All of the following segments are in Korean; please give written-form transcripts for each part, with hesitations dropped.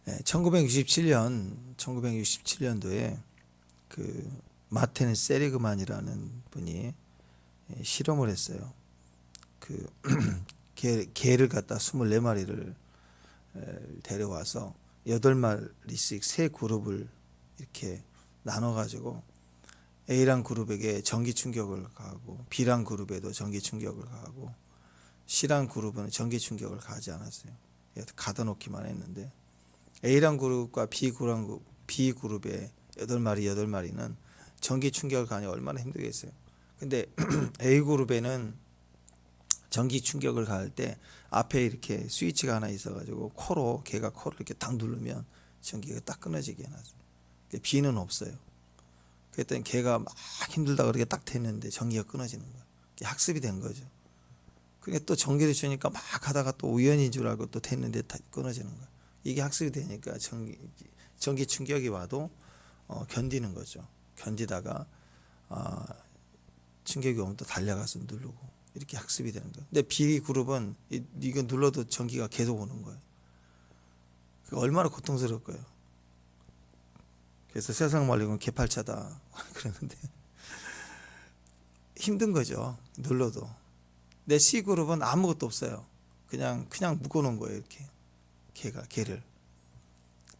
1967년도에 그 마텐 세리그만이라는 분이 실험을 했어요. 그 개를 갖다 24마리를 데려와서 8마리씩 세 그룹을 이렇게 나눠 가지고 A란 그룹에게 전기 충격을 가하고 B란 그룹에도 전기 충격을 가하고 C란 그룹은 전기 충격을 가하지 않았어요. 가둬놓기만 했는데 A란 그룹과 B그룹의 8마리는 전기 충격을 가하니 얼마나 힘들겠어요. 근데 A그룹에는 전기 충격을 가할 때 앞에 이렇게 스위치가 하나 있어가지고 개가 코를 이렇게 딱 누르면 전기가 딱 끊어지게 해놨어요. B는 없어요. 그랬더니 개가 막 힘들다 그렇게 딱 됐는데 전기가 끊어지는 거예요. 학습이 된 거죠. 그러니까 또 전기를 주니까 막 하다가 또 우연인 줄 알고 또 됐는데 다 끊어지는 거예요. 이게 학습이 되니까 전기 충격이 와도 견디는 거죠. 견디다가 충격이 오면 또 달려가서 누르고 이렇게 학습이 되는 거예요. 근데 B그룹은 이거 눌러도 전기가 계속 오는 거예요. 얼마나 고통스러울 거예요. 그래서 세상 말로는 개팔차다 그러는데 힘든 거죠. 눌러도. 근데 C그룹은 아무것도 없어요. 그냥 묶어놓은 거예요. 이렇게 개를.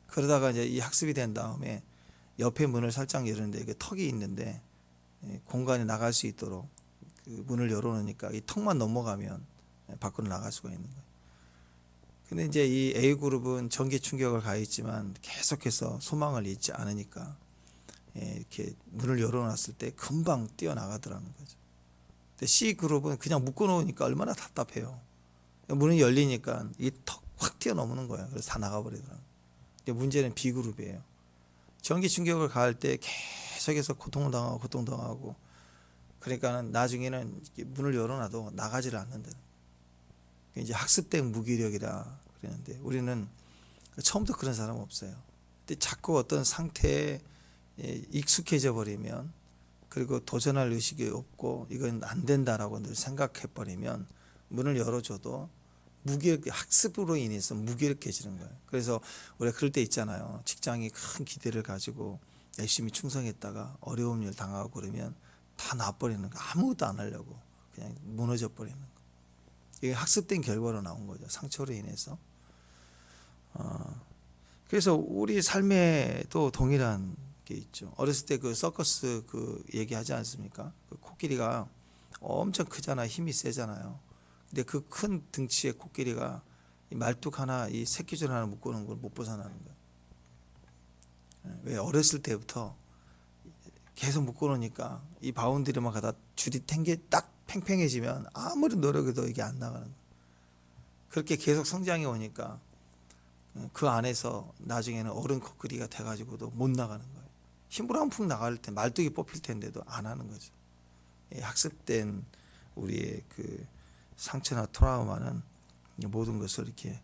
그러다가 이제 이 학습이 된 다음에 옆에 문을 살짝 열었는데 이게 턱이 있는데 공간에 나갈 수 있도록 그 문을 열어놓으니까 이 턱만 넘어가면 밖으로 나갈 수가 있는 거예요. 근데 이제 이 A그룹은 전기 충격을 가했지만 계속해서 소망을 잊지 않으니까 이렇게 문을 열어놨을 때 금방 뛰어나가더라는 거죠. 근데 C그룹은 그냥 묶어놓으니까 얼마나 답답해요. 문이 열리니까 이 턱 확 뛰어넘는 거예요. 그래서 다 나가버리더라고요. 문제는 B그룹이에요. 전기 충격을 가할 때 계속해서 고통당하고 그러니까는 나중에는 문을 열어놔도 나가지를 않는다. 이제 학습된 무기력이라 그러는데 우리는 처음부터 그런 사람 없어요. 근데 자꾸 어떤 상태에 익숙해져 버리면 그리고 도전할 의식이 없고 이건 안 된다라고 늘 생각해 버리면 문을 열어줘도 학습으로 인해서 무기력해지는 거예요. 그래서 우리가 그럴 때 있잖아요. 직장이 큰 기대를 가지고 열심히 충성했다가 어려운 일 당하고 그러면 다 놔버리는 거. 아무것도 안 하려고 그냥 무너져 버리는 거. 이게 학습된 결과로 나온 거죠. 상처로 인해서. 그래서 우리 삶에도 동일한 게 있죠. 어렸을 때 그 서커스 그 얘기하지 않습니까? 그 코끼리가 엄청 크잖아. 힘이 세잖아요. 근데 그 큰 등치의 코끼리가 이 말뚝 하나, 이 새끼줄 하나 묶어놓은 걸 못 벗어나는 거예요. 왜? 어렸을 때부터 계속 묶어놓으니까 이 바운드리만 가다 줄이 딱 팽팽해지면 아무리 노력해도 이게 안 나가는 거예요. 그렇게 계속 성장해 오니까 그 안에서 나중에는 어른 코끼리가 돼가지고도 못 나가는 거예요. 힘으로 한 푼 나갈 때 말뚝이 뽑힐 텐데도 안 하는 거죠. 학습된 우리의 그 상처나 트라우마는 모든 것을 이렇게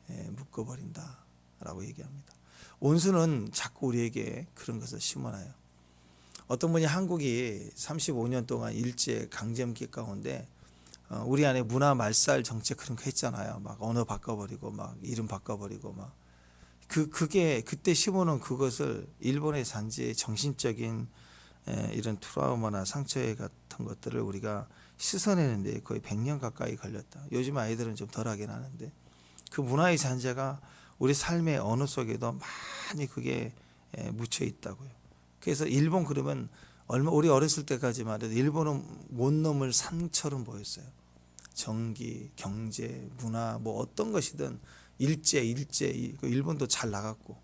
묶어버린다라고 얘기합니다. 온수는 자꾸 우리에게 그런 것을 심어놔요. 어떤 분이 한국이 35년 동안 일제 강점기 가운데 우리 안에 문화 말살 정책 그런 거 했잖아요. 막 언어 바꿔버리고 막 이름 바꿔버리고 막 그게 그때 심어놓은 그것을 일본의 산지의 정신적인 이런 트라우마나 상처 같은 것들을 우리가 씻어내는데 거의 100년 가까이 걸렸다. 요즘 아이들은 좀 덜하긴 하는데 그 문화의 잔재가 우리 삶의 언어 속에도 많이 그게 묻혀 있다고요. 그래서 일본 그러면 우리 어렸을 때까지만 해도 일본은 못 넘을 산처럼 보였어요. 정기, 경제, 문화 뭐 어떤 것이든 일제 일본도 잘 나갔고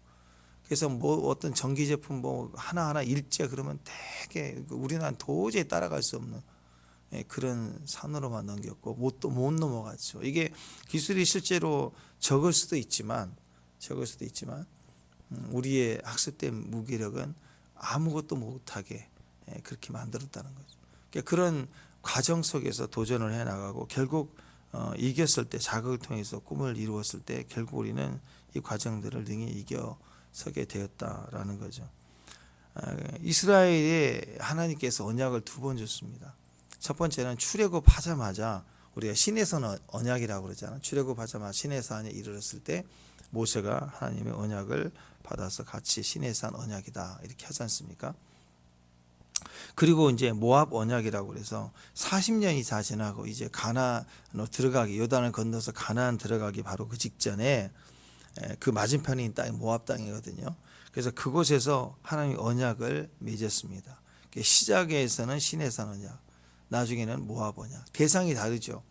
그래서 뭐 어떤 전기 제품 뭐 하나하나 일제 그러면 되게 우리나라는 도저히 따라갈 수 없는 그런 산으로만 넘겼고 못 넘어갔죠. 이게 기술이 실제로 적을 수도 있지만 우리의 학습된 무기력은 아무것도 못하게 그렇게 만들었다는 거죠. 그러니까 그런 과정 속에서 도전을 해나가고 결국 이겼을 때 자극을 통해서 꿈을 이루었을 때 결국 우리는 이 과정들을 능히 이겨서게 되었다라는 거죠. 이스라엘에 하나님께서 언약을 2번 줬습니다. 첫 번째는 출애굽하자마자 우리가 시내산 언약이라고 그러잖아요. 출애굽하자마자 시내산에 이르렀을 때 모세가 하나님의 언약을 받아서 같이 시내산 언약이다 이렇게 하지 않습니까? 그리고 이제 모압 언약이라고 그래서 40년이 다 지나고 이제 가나안으로 들어가기, 요단을 건너서 가나안 들어가기 바로 그 직전에 그 맞은편에 있는 땅이 모압 땅이거든요. 그래서 그곳에서 하나님의 언약을 맺었습니다. 시작에서는 시내산 언약, 나중에는 모압 언약. 대상이 다르죠.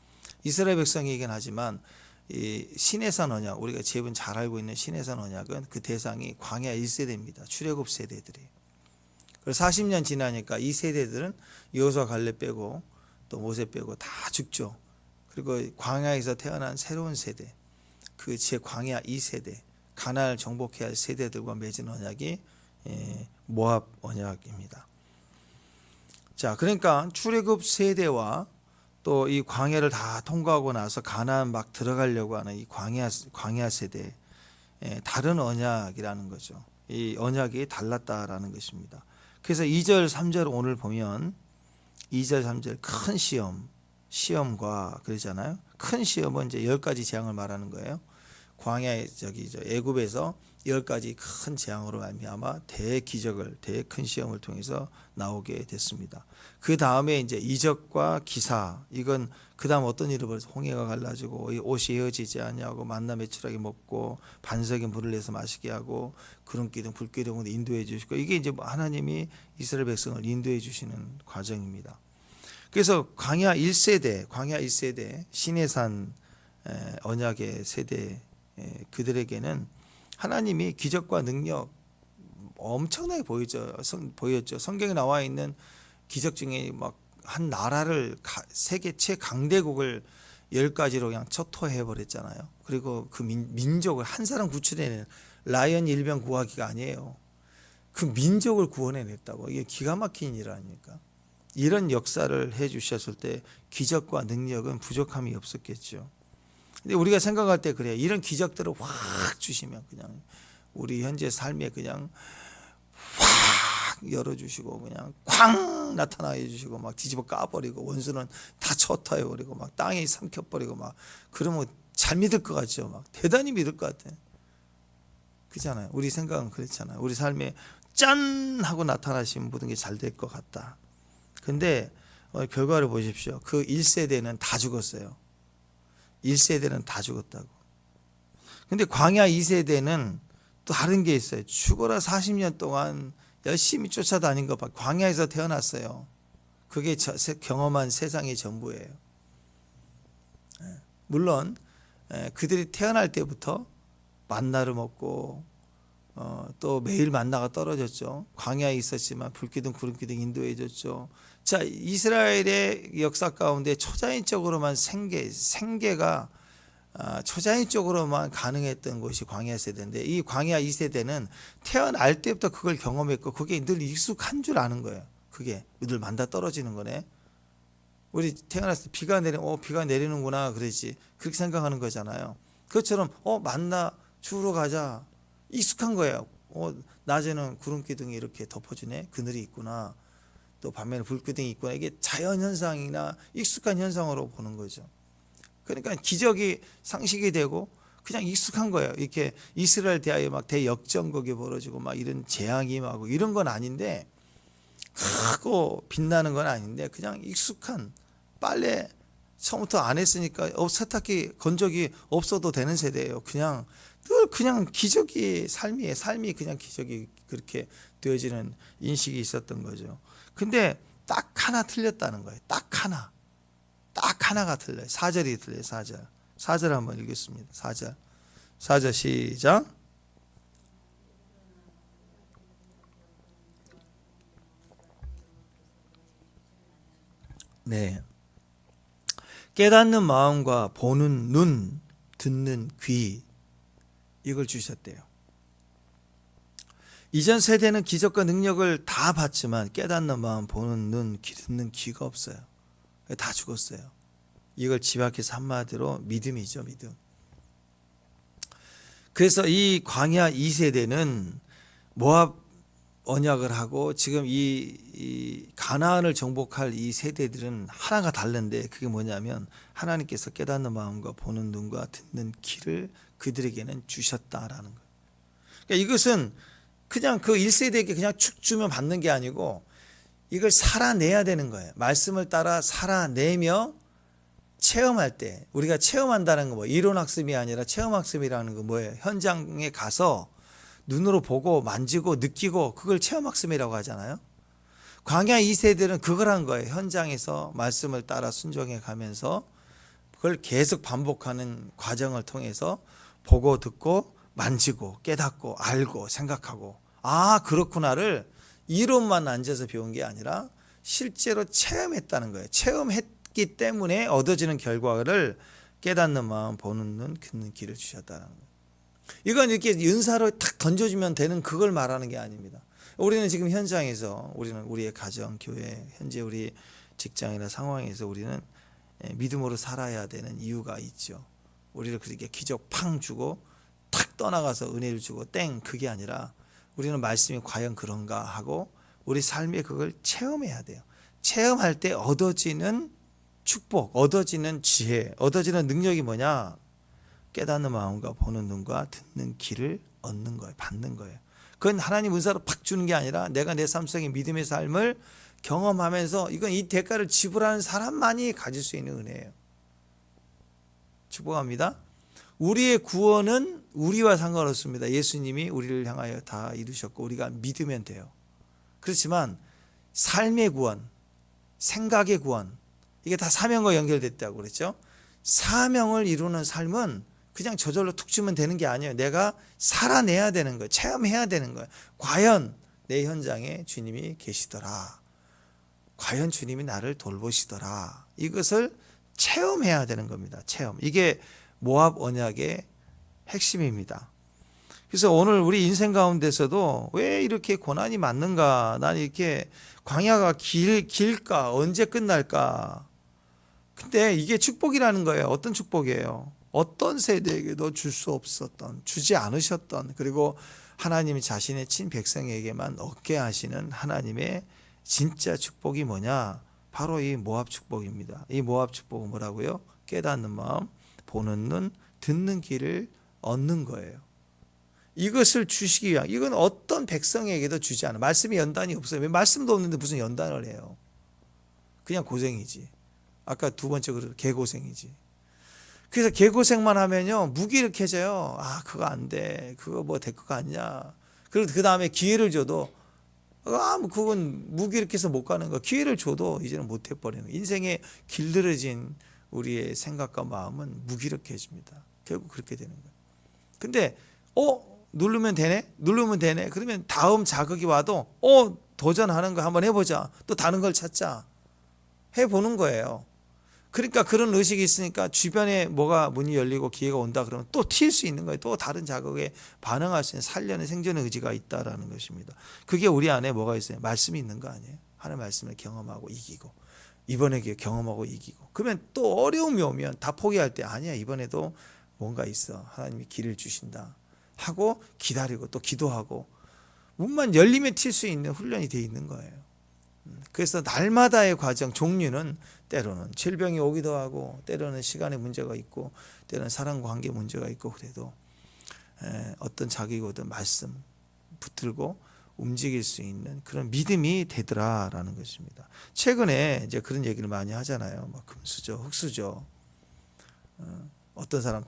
이스라엘 백성이긴 하지만 이 시내산 언약, 우리가 제일 잘 알고 있는 시내산 언약은 그 대상이 광야 1세대입니다. 출애굽 세대들이. 그래서 40년 지나니까 이 세대들은 여호수아 갈렙 빼고 또 모세 빼고 다 죽죠. 그리고 광야에서 태어난 새로운 세대, 그 제 광야 2세대, 가나안을 정복해야 할 세대들과 맺은 언약이 모압 언약입니다. 자, 그러니까 출애굽 세대와 또 이 광야를 다 통과하고 나서 가나안 막 들어가려고 하는 이 광야 세대, 다른 언약이라는 거죠. 이 언약이 달랐다라는 것입니다. 그래서 2절 3절 오늘 보면 2절 3절 큰 시험과 그러잖아요. 큰 시험은 이제 10가지 재앙을 말하는 거예요. 광야에 애굽에서 10가지 큰 재앙으로 말미암아 대기적을, 큰 시험을 통해서 나오게 됐습니다. 그 다음에 이제 이적과 기사, 이건 그 다음 어떤 일을 벌여서 홍해가 갈라지고 옷이 헤어지지 않냐고 만나 매출하게 먹고 반석에 물을 내서 마시게 하고 구름기둥 불기둥으로 인도해 주시고, 이게 이제 하나님이 이스라엘 백성을 인도해 주시는 과정입니다. 그래서 광야 1세대 시내산 언약의 세대, 그들에게는 하나님이 기적과 능력 엄청나게 보였죠. 성경에 나와 있는 기적 중에 막 한 나라를, 세계 최강대국을 10가지로 그냥 초토해 버렸잖아요. 그리고 그 민족을 한 사람 구출해낸, 라이언 일병 구하기가 아니에요. 그 민족을 구원해냈다고. 이게 기가 막힌 일 아닙니까? 이런 역사를 해 주셨을 때 기적과 능력은 부족함이 없었겠죠. 근데 우리가 생각할 때 그래요. 이런 기적들을 확 주시면 그냥 우리 현재 삶에 그냥 확 열어주시고 그냥 쾅 나타나게 해주시고 막 뒤집어 까버리고 원수는 다 초토해버리고 막 땅에 삼켜버리고 막 그러면 잘 믿을 것 같죠. 막 대단히 믿을 것 같아. 그렇잖아요. 우리 생각은 그렇잖아요. 우리 삶에 짠 하고 나타나시면 모든 게 잘 될 것 같다. 근데 결과를 보십시오. 그 1세대는 다 죽었어요. 1세대는 다 죽었다고. 근데 광야 2세대는 또 다른 게 있어요. 죽어라 40년 동안 열심히 쫓아다닌 것 봐. 광야에서 태어났어요. 그게 경험한 세상의 전부예요. 물론 그들이 태어날 때부터 만나를 먹고 또 매일 만나가 떨어졌죠. 광야에 있었지만 불기둥 구름기둥 인도해 줬죠. 자, 이스라엘의 역사 가운데 초자연적으로만 생계가 초자연적으로만 가능했던 것이 광야 세대인데, 이 광야 2세대는 태어날 때부터 그걸 경험했고 그게 늘 익숙한 줄 아는 거예요. 그게 늘 만나 떨어지는 거네. 우리 태어났을 때 비가 내리는구나 그러지, 그렇게 생각하는 거잖아요. 그것처럼 만나 주우러 가자, 익숙한 거예요. 낮에는 구름기둥이 이렇게 덮어주네, 그늘이 있구나, 또 밤에는 불기둥이 있구나. 이게 자연현상이나 익숙한 현상으로 보는 거죠. 그러니까 기적이 상식이 되고 그냥 익숙한 거예요. 이렇게 이스라엘 대하여 막 대역전극이 벌어지고 막 이런 재앙이 임하고 이런 건 아닌데, 크고 빛나는 건 아닌데 그냥 익숙한, 빨래 처음부터 안 했으니까 세탁기 건조기 없어도 되는 세대예요. 그냥 늘 그냥 기적이 삶이 그냥 기적이 그렇게 되어지는 인식이 있었던 거죠. 근데 딱 하나 틀렸다는 거예요. 딱 하나가 틀려요. 4절이 틀려요. 4절 한번 읽겠습니다. 4절 시작. 네. 깨닫는 마음과 보는 눈, 듣는 귀, 이걸 주셨대요. 이전 세대는 기적과 능력을 다 봤지만 깨닫는 마음, 보는 눈, 듣는 귀가 없어요. 다 죽었어요. 이걸 집약해서 한마디로 믿음이죠, 믿음. 그래서 이 광야 2세대는 모압 언약을 하고 지금 이 가나안을 정복할 이 세대들은 하나가 다른데 그게 뭐냐면 하나님께서 깨닫는 마음과 보는 눈과 듣는 귀를 그들에게는 주셨다라는 거예요. 그러니까 이것은 그냥 그 1세대에게 그냥 축 주면 받는 게 아니고 이걸 살아내야 되는 거예요. 말씀을 따라 살아내며 체험할 때, 우리가 체험한다는 거 뭐 이론 학습이 아니라 체험 학습이라는 거 뭐예요? 현장에 가서 눈으로 보고 만지고 느끼고 그걸 체험 학습이라고 하잖아요. 광야 2세들은 그걸 한 거예요. 현장에서 말씀을 따라 순종해 가면서 그걸 계속 반복하는 과정을 통해서 보고 듣고 만지고 깨닫고 알고 생각하고, 아 그렇구나를 이론만 앉아서 배운 게 아니라 실제로 체험했다는 거예요. 체험했기 때문에 얻어지는 결과를 깨닫는 마음, 보는 눈, 듣는 귀를 주셨다는 거예요. 이건 이렇게 은사로 탁 던져주면 되는 그걸 말하는 게 아닙니다. 우리는 지금 현장에서, 우리는 우리의 가정, 교회, 현재 우리 직장이나 상황에서 우리는 믿음으로 살아야 되는 이유가 있죠. 우리를 그렇게 기적 팡 주고 탁 떠나가서 은혜를 주고 땡, 그게 아니라 우리는 말씀이 과연 그런가 하고 우리 삶에 그걸 체험해야 돼요. 체험할 때 얻어지는 축복, 얻어지는 지혜, 얻어지는 능력이 뭐냐? 깨닫는 마음과 보는 눈과 듣는 귀를 얻는 거예요. 받는 거예요. 그건 하나님 은사로 팍 주는 게 아니라 내가 내 삶 속의 믿음의 삶을 경험하면서 이건 이 대가를 지불하는 사람만이 가질 수 있는 은혜예요. 축복합니다. 우리의 구원은 우리와 상관없습니다. 예수님이 우리를 향하여 다 이루셨고 우리가 믿으면 돼요. 그렇지만 삶의 구원, 생각의 구원, 이게 다 사명과 연결됐다고 그랬죠. 사명을 이루는 삶은 그냥 저절로 툭 주면 되는 게 아니에요. 내가 살아내야 되는 거예요. 체험해야 되는 거예요. 과연 내 현장에 주님이 계시더라. 과연 주님이 나를 돌보시더라. 이것을 체험해야 되는 겁니다. 체험. 이게 모압 언약의 핵심입니다. 그래서 오늘 우리 인생 가운데서도 왜 이렇게 고난이 많는가? 난 이렇게 광야가 길까? 언제 끝날까? 근데 이게 축복이라는 거예요. 어떤 축복이에요? 어떤 세대에게도 줄 수 없었던, 주지 않으셨던, 그리고 하나님 자신의 친 백성에게만 얻게 하시는 하나님의 진짜 축복이 뭐냐? 바로 이 모압 축복입니다. 이 모압 축복은 뭐라고요? 깨닫는 마음, 보는 눈, 듣는 귀를 얻는 거예요. 이것을 주시기 위한, 이건 어떤 백성에게도 주지 않아. 말씀이 연단이 없어요. 말씀도 없는데 무슨 연단을 해요? 그냥 고생이지. 아까 두 번째 그릇 개고생이지. 그래서 개고생만 하면요 무기력해져요. 아 그거 안 돼. 그거 뭐 될 것 같냐. 그리고 그 다음에 기회를 줘도 뭐 그건 무기력해서 못 가는 거. 기회를 줘도 이제는 못 해버리는 거. 인생에 길들여진 우리의 생각과 마음은 무기력해집니다. 결국 그렇게 되는 거예요. 근데 누르면 되네? 누르면 되네? 그러면 다음 자극이 와도 도전하는 거 한번 해보자. 또 다른 걸 찾자. 해보는 거예요. 그러니까 그런 의식이 있으니까 주변에 뭐가 문이 열리고 기회가 온다 그러면 또 튈 수 있는 거예요. 또 다른 자극에 반응할 수 있는 살려는 생존의 의지가 있다라는 것입니다. 그게 우리 안에 뭐가 있어요? 말씀이 있는 거 아니에요? 하나님의 말씀을 경험하고 이기고 이번에 경험하고 이기고 그러면 또 어려움이 오면 다 포기할 때 아니야 이번에도 뭔가 있어. 하나님이 길을 주신다 하고 기다리고 또 기도하고 문만 열리면 튈 수 있는 훈련이 돼 있는 거예요. 그래서 날마다의 과정 종류는 때로는 질병이 오기도 하고 때로는 시간의 문제가 있고 때로는 사람 관계 문제가 있고 그래도 어떤 자기거든 말씀 붙들고 움직일 수 있는 그런 믿음이 되더라라는 것입니다. 최근에 이제 그런 얘기를 많이 하잖아요. 막 금수저, 흙수저. 어떤 사람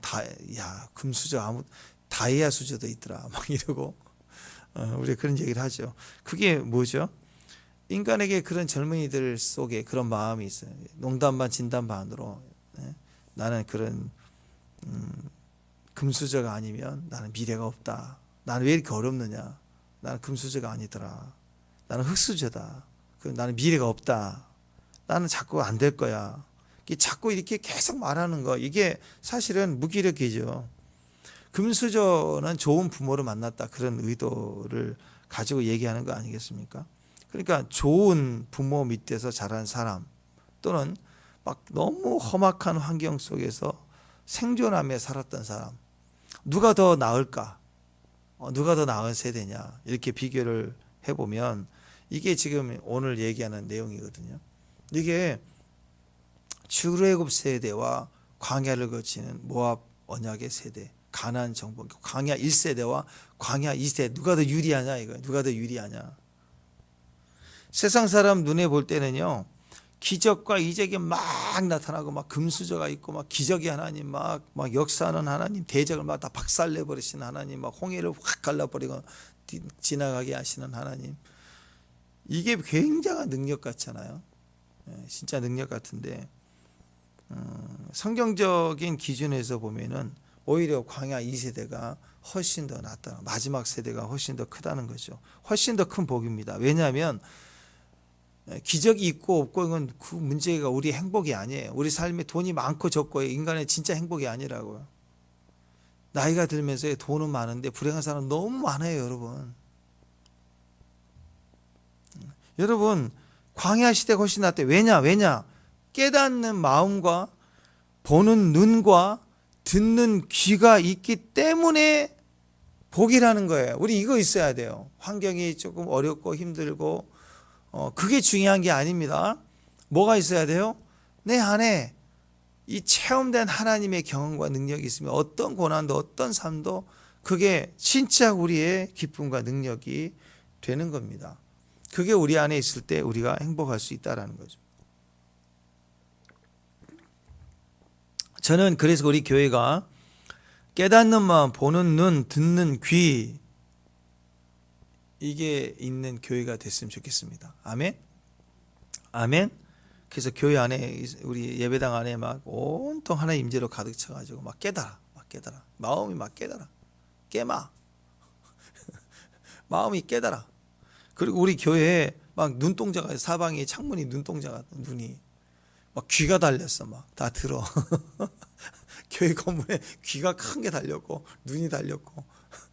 금수저 다이아 수저도 있더라 막 이러고 우리 그런 얘기를 하죠. 그게 뭐죠? 인간에게 그런 젊은이들 속에 그런 마음이 있어요. 농담 반 진담 반으로 나는 그런 금수저가 아니면 나는 미래가 없다. 나는 왜 이렇게 어렵느냐. 나는 금수저가 아니더라. 나는 흙수저다. 나는 미래가 없다. 나는 자꾸 안 될 거야. 자꾸 이렇게 계속 말하는 거 이게 사실은 무기력이죠. 금수저는 좋은 부모를 만났다. 그런 의도를 가지고 얘기하는 거 아니겠습니까? 그러니까 좋은 부모 밑에서 자란 사람 또는 막 너무 험악한 환경 속에서 생존하며 살았던 사람 누가 더 나을까? 누가 더 나은 세대냐? 이렇게 비교를 해보면 이게 지금 오늘 얘기하는 내용이거든요. 이게 출애굽 세대와 광야를 거치는 모압 언약의 세대, 가나안 정복, 광야 1세대와 광야 2세대 누가 더 유리하냐 이거예요. 누가 더 유리하냐. 세상 사람 눈에 볼 때는요, 기적과 이적이 막 나타나고 막 금수저가 있고 막 기적의 하나님, 막 역사하는 하나님, 대적을 막 다 박살내 버리시는 하나님, 막 홍해를 확 갈라버리고 지나가게 하시는 하나님, 이게 굉장한 능력 같잖아요. 진짜 능력 같은데 성경적인 기준에서 보면은 오히려 광야 2세대가 훨씬 더 낫다. 마지막 세대가 훨씬 더 크다는 거죠. 훨씬 더 큰 복입니다. 왜냐하면 기적이 있고 없고 이건 그 문제가 우리 행복이 아니에요. 우리 삶에 돈이 많고 적고 인간의 진짜 행복이 아니라고요. 나이가 들면서 돈은 많은데 불행한 사람 너무 많아요, 여러분. 여러분, 광야 시대가 훨씬 낫대. 왜냐? 깨닫는 마음과 보는 눈과 듣는 귀가 있기 때문에 복이라는 거예요. 우리 이거 있어야 돼요. 환경이 조금 어렵고 힘들고 그게 중요한 게 아닙니다. 뭐가 있어야 돼요? 내 안에 이 체험된 하나님의 경험과 능력이 있으면 어떤 고난도 어떤 삶도 그게 진짜 우리의 기쁨과 능력이 되는 겁니다. 그게 우리 안에 있을 때 우리가 행복할 수 있다는 거죠. 저는 그래서 우리 교회가 깨닫는 마음, 보는 눈, 듣는 귀, 이게 있는 교회가 됐으면 좋겠습니다. 아멘? 아멘? 그래서 교회 안에, 우리 예배당 안에 막 온통 하나님 임재로 가득 차가지고 막 깨달아. 마음이 막 깨달아. 깨마. 마음이 깨달아. 그리고 우리 교회에 막 눈동자가, 사방에 창문이 눈동자가, 눈이. 막 귀가 달렸어. 막 다 들어. 교회 건물에 귀가 큰 게 달렸고, 눈이 달렸고,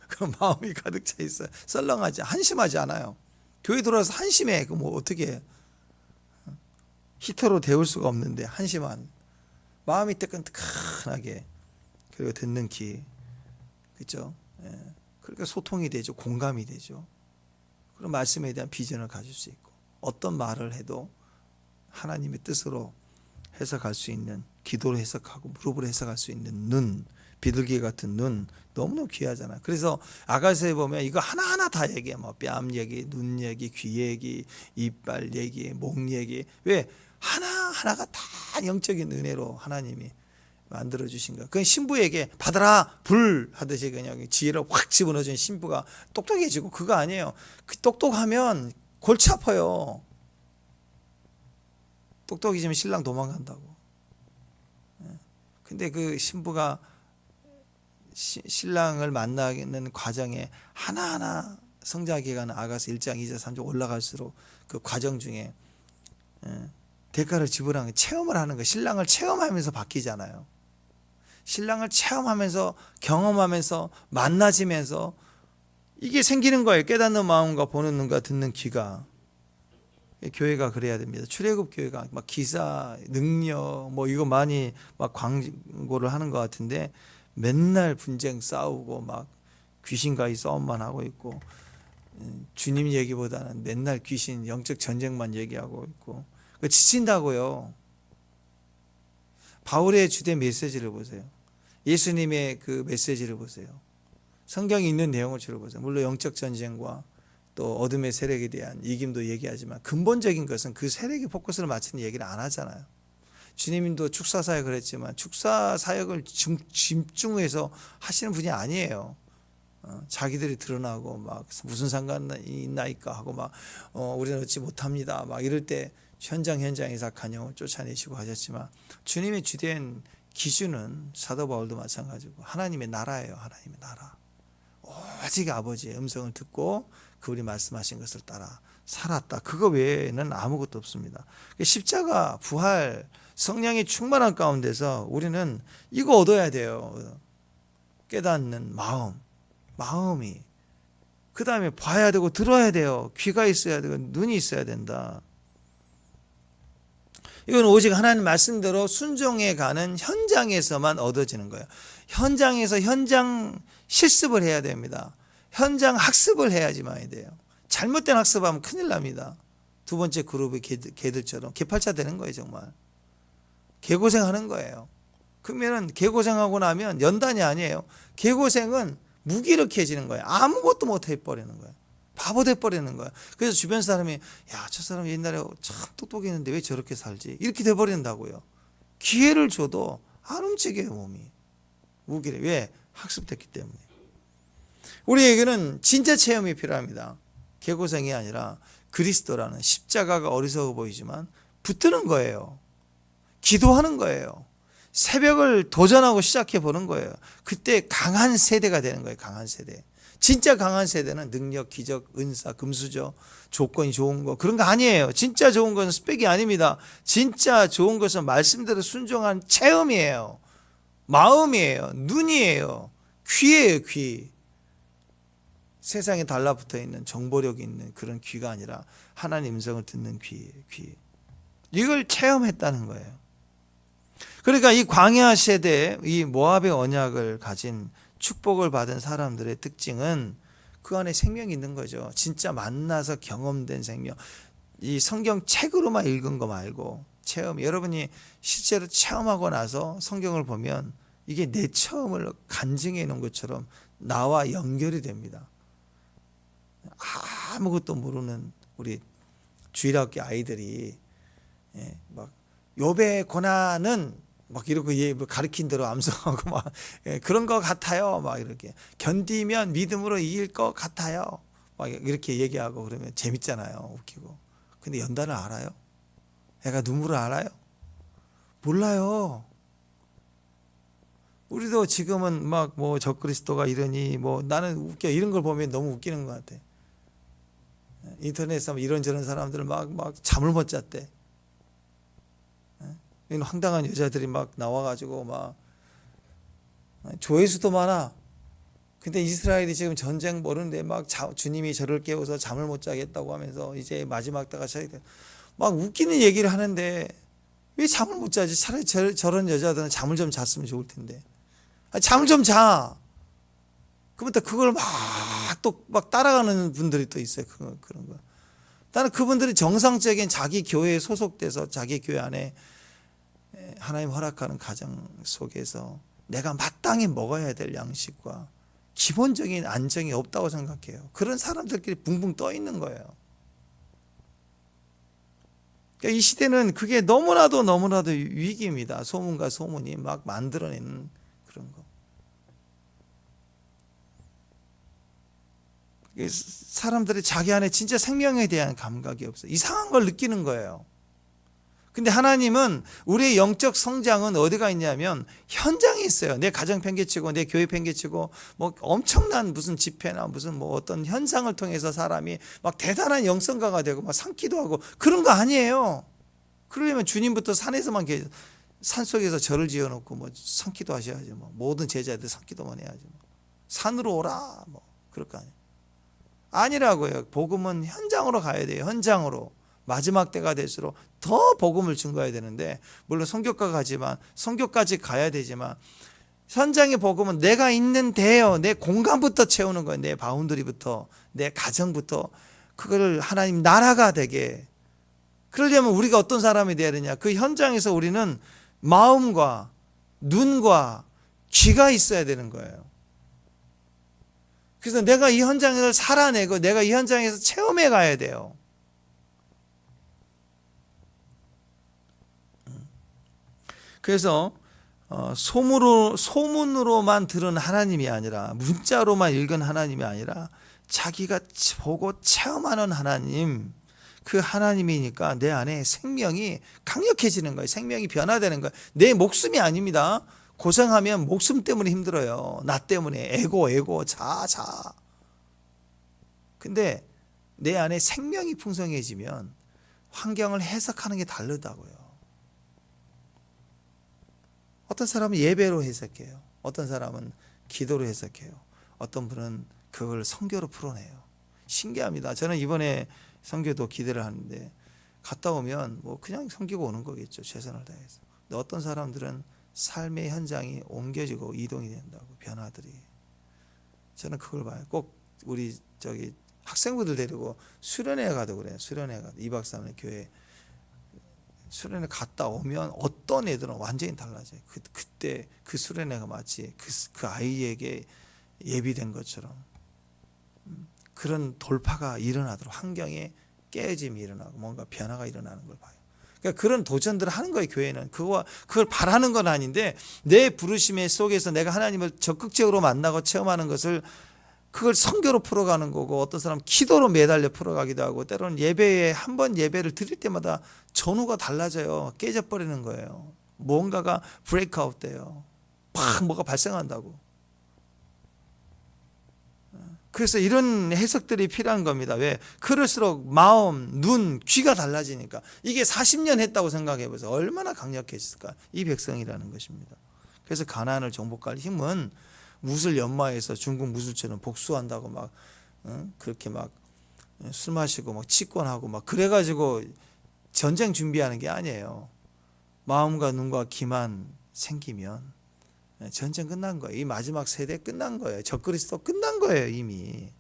그럼 마음이 가득 차 있어요. 썰렁하지, 한심하지 않아요. 교회 들어와서 한심해. 그 뭐 어떻게 해. 히터로 데울 수가 없는데 한심한 마음이 뜨끈뜨끈하게. 그리고 듣는 귀, 그렇죠? 그러니까 소통이 되죠. 공감이 되죠. 그런 말씀에 대한 비전을 가질 수 있고, 어떤 말을 해도 하나님의 뜻으로 해석할 수 있는, 기도로 해석하고 무릎으로 해석할 수 있는 눈, 비둘기 같은 눈, 너무너무 귀하잖아요. 그래서 아가서에 보면 이거 하나하나 다 얘기해. 뭐 뺨 얘기, 눈 얘기, 귀 얘기, 이빨 얘기, 목 얘기. 왜? 하나하나가 다 영적인 은혜로 하나님이 만들어주신 거야. 그 신부에게 받아라 불 하듯이 그냥 지혜를 확 집어넣어준 신부가 똑똑해지고, 그거 아니에요. 그 똑똑하면 골치 아파요. 똑똑해지면 신랑 도망간다고. 근데 그 신부가 신랑을 만나는 과정에 하나하나 성장하게 가는 아가서 1장, 2장, 3장 올라갈수록 그 과정 중에 대가를 지불하는, 체험을 하는 거, 신랑을 체험하면서 바뀌잖아요. 신랑을 체험하면서, 경험하면서, 만나지면서 이게 생기는 거예요. 깨닫는 마음과 보는 눈과 듣는 귀가. 교회가 그래야 됩니다. 출애굽 교회가 막 기사, 능력 뭐 이거 많이 막 광고를 하는 것 같은데 맨날 분쟁 싸우고 막 귀신과의 싸움만 하고 있고, 주님 얘기보다는 맨날 귀신, 영적 전쟁만 얘기하고 있고, 지친다고요. 바울의 주된 메시지를 보세요. 예수님의 그 메시지를 보세요. 성경에 있는 내용을 들어보세요. 물론 영적 전쟁과 또 어둠의 세력에 대한 이김도 얘기하지만 근본적인 것은 그 세력에 포커스를 맞추는 얘기를 안 하잖아요. 주님도 축사사역을 했지만 축사사역을 집중해서 하시는 분이 아니에요. 자기들이 드러나고 막 무슨 상관이 있나이까 하고 막 우리는 얻지 못합니다 막 이럴 때 현장에서 간영을 쫓아내시고 하셨지만, 주님의 주된 기준은 사도 바울도 마찬가지고 하나님의 나라예요. 하나님의 나라. 오직 아버지의 음성을 듣고 그분이 말씀하신 것을 따라 살았다. 그거 외에는 아무것도 없습니다. 십자가, 부활, 성령의 충만한 가운데서 우리는 이거 얻어야 돼요. 깨닫는 마음이. 그 다음에 봐야 되고 들어야 돼요. 귀가 있어야 되고 눈이 있어야 된다. 이건 오직 하나님 말씀대로 순종해 가는 현장에서만 얻어지는 거예요. 현장에서 현장 실습을 해야 됩니다. 현장 학습을 해야지만 돼요. 잘못된 학습하면 큰일 납니다. 두 번째 그룹의 개들처럼 개팔자 되는 거예요. 정말 개고생하는 거예요. 그러면은 개고생하고 나면 연단이 아니에요. 개고생은 무기력해지는 거예요. 아무것도 못 해버리는 거예요. 바보 돼버리는 거예요. 그래서 주변 사람이 야, 저 사람 옛날에 참 똑똑했는데 왜 저렇게 살지? 이렇게 돼버린다고요. 기회를 줘도 안 움직여요. 몸이 무기력. 왜? 학습됐기 때문에. 우리에게는 진짜 체험이 필요합니다. 개고생이 아니라 그리스도라는 십자가가 어리석어 보이지만 붙드는 거예요. 기도하는 거예요. 새벽을 도전하고 시작해 보는 거예요. 그때 강한 세대가 되는 거예요. 강한 세대. 진짜 강한 세대는 능력, 기적, 은사, 금수저, 조건이 좋은 거 그런 거 아니에요. 진짜 좋은 것은 스펙이 아닙니다. 진짜 좋은 것은 말씀대로 순종한 체험이에요. 마음이에요. 눈이에요. 귀예요. 귀. 세상에 달라붙어 있는 정보력이 있는 그런 귀가 아니라 하나님 음성을 듣는 귀예요. 귀. 이걸 체험했다는 거예요. 그러니까 이 광야 세대, 이 모압의 언약을 가진 축복을 받은 사람들의 특징은 그 안에 생명이 있는 거죠. 진짜 만나서 경험된 생명. 이 성경 책으로만 읽은 거 말고 체험. 여러분이 실제로 체험하고 나서 성경을 보면 이게 내 체험을 간증해 놓은 것처럼 나와 연결이 됩니다. 아무것도 모르는 우리 주일학교 아이들이 막 욥의 고난은 막 이러고 가르친 대로 암송하고 막 그런 것 같아요. 막 이렇게 견디면 믿음으로 이길 것 같아요. 막 이렇게 얘기하고 그러면 재밌잖아요. 웃기고. 근데 연단을 알아요? 애가 눈물을 알아요? 몰라요. 우리도 지금은 막 뭐 적그리스도가 이러니 뭐 나는 웃겨 이런 걸 보면 너무 웃기는 것 같아. 인터넷에서 이런저런 사람들 막 잠을 못 잤대. 황당한 여자들이 막 나와가지고 막 조회수도 많아. 근데 이스라엘이 지금 전쟁 모르는데 막 주님이 저를 깨워서 잠을 못 자겠다고 하면서 이제 마지막 때가 쳐야 돼. 막 웃기는 얘기를 하는데 왜 잠을 못 자지? 차라리 저런 여자들은 잠을 좀 잤으면 좋을 텐데. 잠을 좀 자. 그러면 또 그걸 막 따라가는 분들이 또 있어요. 그런 거. 나는 그분들이 정상적인 자기 교회에 소속돼서 자기 교회 안에 하나님 허락하는 가정 속에서 내가 마땅히 먹어야 될 양식과 기본적인 안정이 없다고 생각해요. 그런 사람들끼리 붕붕 떠 있는 거예요. 그러니까 이 시대는 그게 너무나도 위기입니다. 소문과 소문이 막 만들어내는 그런 거. 사람들이 자기 안에 진짜 생명에 대한 감각이 없어요. 이상한 걸 느끼는 거예요. 근데 하나님은 우리의 영적 성장은 어디가 있냐면 현장에 있어요. 내 가정 팽개치고 내 교회 팽개치고 뭐 엄청난 무슨 집회나 무슨 뭐 어떤 현상을 통해서 사람이 막 대단한 영성가가 되고 막 산기도 하고 그런 거 아니에요. 그러려면 주님부터 산에서만 산속에서 절을 지어놓고 뭐 산기도 하셔야지. 뭐 모든 제자들 산기도만 해야지. 뭐 산으로 오라 뭐 그럴 거 아니에요. 아니라고요. 복음은 현장으로 가야 돼요. 현장으로. 마지막 때가 될수록 더 복음을 증거해야 되는데 물론 성교까지 가야 되지만 현장의 복음은 내가 있는 데요. 내 공간부터 채우는 거예요. 내 바운더리부터 내 가정부터 그걸 하나님 나라가 되게. 그러려면 우리가 어떤 사람이 돼야 되냐. 그 현장에서 우리는 마음과 눈과 귀가 있어야 되는 거예요. 그래서 내가 이 현장에서 살아내고 내가 이 현장에서 체험해 가야 돼요. 그래서 소문으로만 들은 하나님이 아니라 문자로만 읽은 하나님이 아니라 자기가 보고 체험하는 하나님, 그 하나님이니까 내 안에 생명이 강력해지는 거예요. 생명이 변화되는 거예요. 내 목숨이 아닙니다. 고생하면 목숨 때문에 힘들어요. 나 때문에 에고 자. 근데 내 안에 생명이 풍성해지면 환경을 해석하는 게 다르다고요. 어떤 사람은 예배로 해석해요. 어떤 사람은 기도로 해석해요. 어떤 분은 그걸 선교로 풀어내요. 신기합니다. 저는 이번에 선교도 기대를 하는데 갔다 오면 뭐 그냥 섬기고 오는 거겠죠. 최선을 다해서. 근데 어떤 사람들은 삶의 현장이 옮겨지고 이동이 된다고 변화들이. 저는 그걸 봐요. 꼭 우리 학생부들 데리고 수련회 가도 그래요. 수련회 가도 2박 3일 교회 수련회 갔다 오면 어떤 애들은 완전히 달라져요. 그때 그 수련회가 마치 그 아이에게 예비된 것처럼 그런 돌파가 일어나도록 환경에 깨짐이 일어나고 뭔가 변화가 일어나는 걸 봐요. 그러니까 그런 도전들을 하는 거예요. 교회는 그걸 바라는 건 아닌데 내 부르심의 속에서 내가 하나님을 적극적으로 만나고 체험하는 것을 그걸 선교로 풀어가는 거고, 어떤 사람은 기도로 매달려 풀어가기도 하고, 때로는 예배에 한 번 예배를 드릴 때마다 전후가 달라져요. 깨져버리는 거예요. 뭔가가 브레이크아웃 돼요. 팍 뭐가 발생한다고. 그래서 이런 해석들이 필요한 겁니다. 왜? 그럴수록 마음, 눈, 귀가 달라지니까. 이게 40년 했다고 생각해 보세요. 얼마나 강력해졌을까? 이 백성이라는 것입니다. 그래서 가나안을 정복할 힘은 무술 연마해서 중국 무술처럼 복수한다고 막 그렇게 막 술 마시고 막 치권하고 막 그래가지고 전쟁 준비하는 게 아니에요. 마음과 눈과 귀만 생기면 전쟁 끝난 거예요. 이 마지막 세대 끝난 거예요. 적그리스도 끝난 거예요, 이미.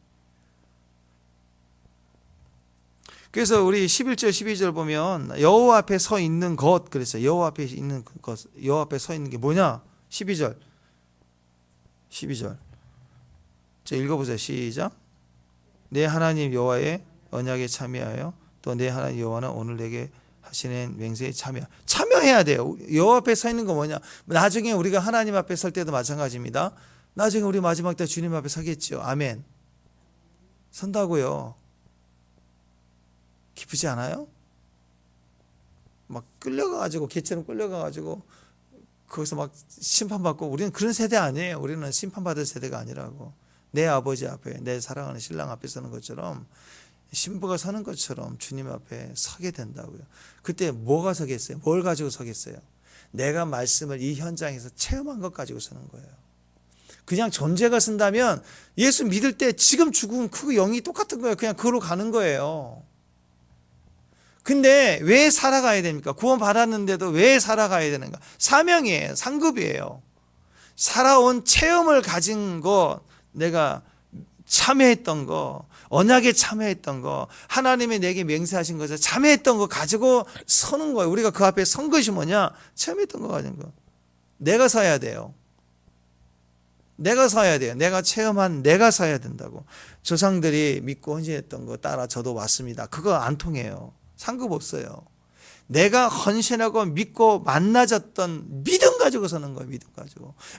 그래서 우리 11절 12절 보면 여호와 앞에 서 있는 것 그랬어요. 여호와 앞에 있는 것, 여호와 앞에 서 있는 게 뭐냐? 12절 자, 읽어보세요. 시작. 내 하나님 여호와의 언약에 참여하여 또 내 하나님 여호와는 오늘 내게 하시는 맹세에 참여해야 돼요. 여호와 앞에 서 있는 거 뭐냐? 나중에 우리가 하나님 앞에 설 때도 마찬가지입니다. 나중에 우리 마지막 때 주님 앞에 서겠죠. 아멘. 선다고요. 기쁘지 않아요? 막 끌려가가지고 개처럼 끌려가가지고 거기서 막 심판받고, 우리는 그런 세대 아니에요. 우리는 심판받을 세대가 아니라고. 내 아버지 앞에, 내 사랑하는 신랑 앞에 서는 것처럼, 신부가 서는 것처럼 주님 앞에 서게 된다고요. 그때 뭐가 서겠어요? 뭘 가지고 서겠어요? 내가 말씀을 이 현장에서 체험한 것 가지고 서는 거예요. 그냥 존재가 쓴다면 예수 믿을 때 지금 죽은 그 영이 똑같은 거예요. 그냥 그걸로 가는 거예요. 근데 왜 살아가야 됩니까? 구원 받았는데도 왜 살아가야 되는가? 사명이에요. 상급이에요. 살아온 체험을 가진 거, 내가 참여했던 거, 언약에 참여했던 거, 하나님이 내게 맹세하신 것에 참여했던 거 가지고 서는 거예요. 우리가 그 앞에 선 것이 뭐냐? 체험했던 거 가진 거. 내가 서야 돼요. 내가 서야 돼요. 내가 체험한 내가 서야 된다고. 조상들이 믿고 헌신했던 거 따라 저도 왔습니다. 그거 안 통해요. 상급 없어요. 내가 헌신하고 믿고 만나졌던 믿음 가지고 서는 거예요.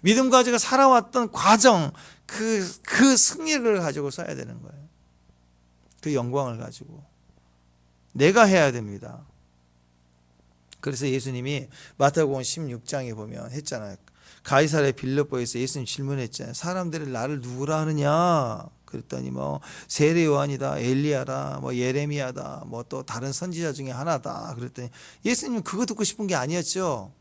믿음 가지고 살아왔던 과정, 그 승리를 가지고 서야 되는 거예요. 그 영광을 가지고 내가 해야 됩니다. 그래서 예수님이 마태복음 16장에 보면 했잖아요. 가이사랴 빌립보에서 예수님 질문했잖아요. 사람들이 나를 누구라 하느냐? 그랬더니 뭐 세례 요한이다, 엘리야다, 뭐 예레미야다, 뭐 또 다른 선지자 중에 하나다. 그랬더니 예수님은 그거 듣고 싶은 게 아니었죠.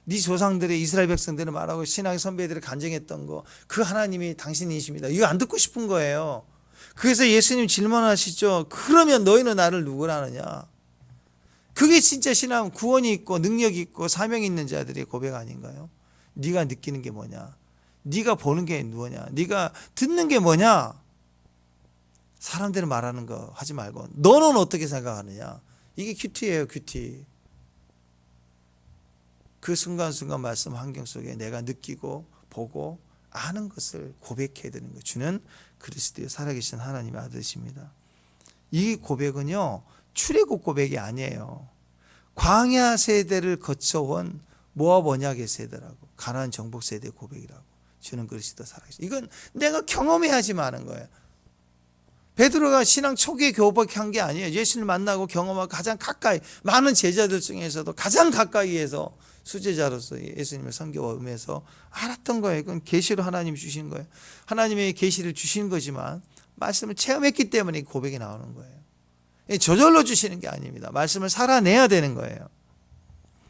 네 조상들의 이스라엘 백성들을 말하고 신앙의 선배들을 간증했던 거, 그 하나님이 당신이십니다. 이거 안 듣고 싶은 거예요. 그래서 예수님 질문하시죠. 그러면 너희는 나를 누구라 하느냐? 그게 진짜 신앙, 구원이 있고 능력이 있고 사명이 있는 자들의 고백 아닌가요? 네가 느끼는 게 뭐냐? 네가 보는 게 뭐냐? 네가 듣는 게 뭐냐? 사람들이 말하는 거 하지 말고 너는 어떻게 생각하느냐? 이게 큐티예요, 큐티. 그 순간순간 말씀 환경 속에 내가 느끼고 보고 아는 것을 고백해야 되는 거예요. 주는 그리스도의 살아계신 하나님의 아들이십니다. 이 고백은요, 출애굽 고백이 아니에요. 광야 세대를 거쳐온 모압 언약의 세대라고, 가나안 정복 세대 고백이라고. 주는 그리스도 살아계신. 이건 내가 경험해야지만 하는 거예요. 베드로가 신앙 초기에 고백한 게 아니에요. 예수를 만나고 경험하고 가장 가까이, 많은 제자들 중에서도 가장 가까이에서 수제자로서 예수님을 섬겨오면서 알았던 거예요. 그건 계시로 하나님이 주신 거예요. 하나님의 계시를 주신 거지만 말씀을 체험했기 때문에 고백이 나오는 거예요. 저절로 주시는 게 아닙니다. 말씀을 살아내야 되는 거예요.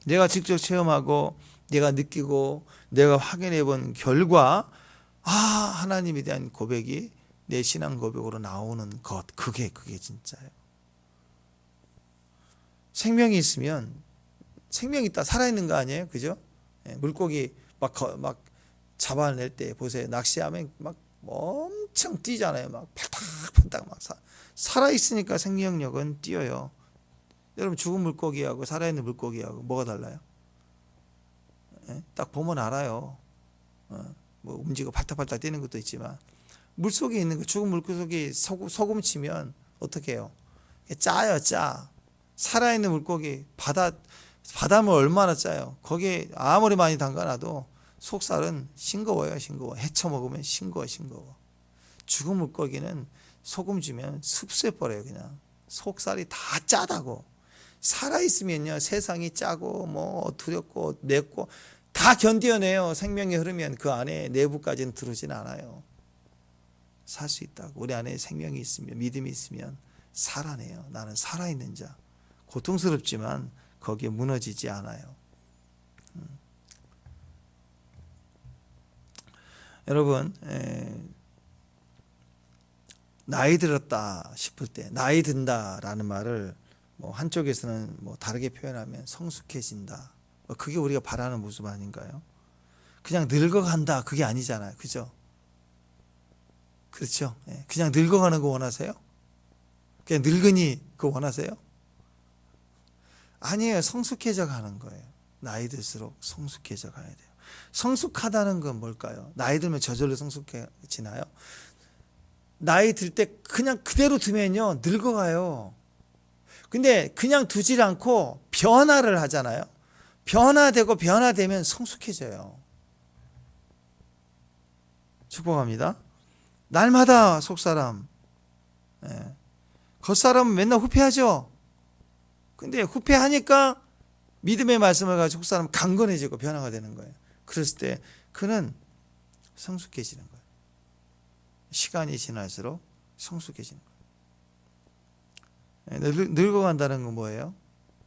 내가 직접 체험하고 내가 느끼고 내가 확인해 본 결과, 하나님에 대한 고백이 내 신앙 고백으로 나오는 것, 그게 진짜예요. 생명이 있으면, 생명이 있다, 살아있는 거 아니에요? 그죠? 물고기 막 잡아낼 때 보세요. 낚시하면 막 엄청 뛰잖아요. 막 팔딱팔딱 팔딱팔딱 막 살아있으니까 생명력은 뛰어요. 여러분 죽은 물고기하고 살아있는 물고기하고 뭐가 달라요? 예? 딱 보면 알아요. 뭐 움직이고 팔딱팔딱 뛰는 것도 있지만 물속에 있는 거, 죽은 물고기 소금 치면 어떻게 해요? 짜요, 짜. 살아있는 물고기 바다물 얼마나 짜요. 거기에 아무리 많이 담가놔도 속살은 싱거워요. 싱거워. 헤쳐 먹으면 싱거워. 죽은 물고기는 소금 주면 흡수해버려요. 그냥 속살이 다 짜다고. 살아있으면요 세상이 짜고 뭐 두렵고 맵고 다 견뎌내요. 생명이 흐르면 그 안에 내부까지는 들어오진 않아요. 살 수 있다고. 우리 안에 생명이 있으면, 믿음이 있으면 살아내요. 나는 살아있는 자. 고통스럽지만 거기에 무너지지 않아요. 여러분, 나이 들었다 싶을 때, 나이 든다라는 말을 뭐 한쪽에서는 뭐 다르게 표현하면 성숙해진다. 그게 우리가 바라는 모습 아닌가요? 그냥 늙어간다 그게 아니잖아요. 그죠? 그렇죠? 그냥 늙어가는 거 원하세요? 그냥 늙으니 그거 원하세요? 아니에요. 성숙해져 가는 거예요. 나이 들수록 성숙해져 가야 돼요. 성숙하다는 건 뭘까요? 나이 들면 저절로 성숙해지나요? 나이 들 때 그냥 그대로 두면요 늙어가요. 근데 그냥 두질 않고 변화를 하잖아요. 변화되면 성숙해져요. 축복합니다. 날마다 속사람, 겉사람은 맨날 후패하죠. 근데 후패하니까 믿음의 말씀을 가지고 속사람 강건해지고 변화가 되는 거예요. 그랬을 때 그는 성숙해지는 거예요. 시간이 지날수록 성숙해지는 거예요. 늙어간다는 건 뭐예요?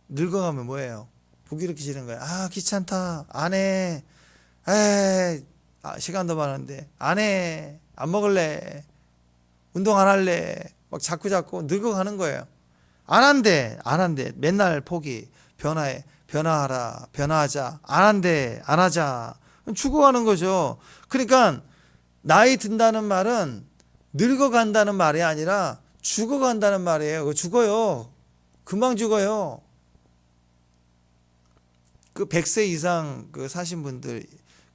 늙어가면 뭐예요? 부기력해지는 거예요. 아 귀찮다, 안 해, 시간도 많은데 안 해, 안 먹을래, 운동 안 할래, 막 자꾸 늙어가는 거예요. 안 한대, 맨날 포기, 변화하라, 변화하자, 안 한대, 안 하자, 죽어가는 거죠. 그러니까 나이 든다는 말은 늙어간다는 말이 아니라 죽어간다는 말이에요. 죽어요. 금방 죽어요. 그 100세 이상 그 사신 분들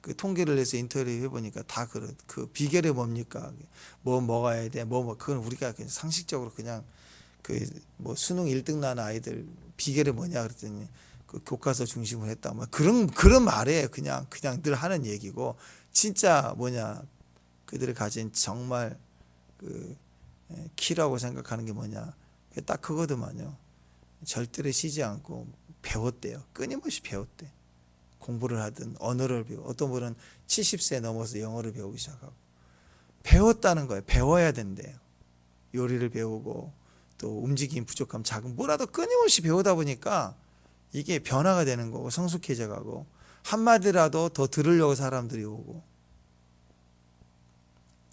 그 통계를 내서 인터뷰 해보니까 다 그 비결이 뭡니까? 뭐 먹어야 돼? 그건 우리가 그냥 상식적으로 그냥 그 뭐 수능 1등 난 아이들 비결이 뭐냐 그랬더니 그 교과서 중심으로 했다. 뭐 그런 말이에요. 그냥 늘 하는 얘기고 진짜 뭐냐 그들이 가진 정말 그 키라고 생각하는 게 뭐냐 딱 그거더만요. 절대로 쉬지 않고 배웠대요. 끊임없이 배웠대. 공부를 하든 언어를 배워. 어떤 분은 70세 넘어서 영어를 배우기 시작하고 배웠다는 거예요. 배워야 된대요. 요리를 배우고 또 움직임 부족함 작은 뭐라도 끊임없이 배우다 보니까 이게 변화가 되는 거고 성숙해져 가고 한마디라도 더 들으려고 사람들이 오고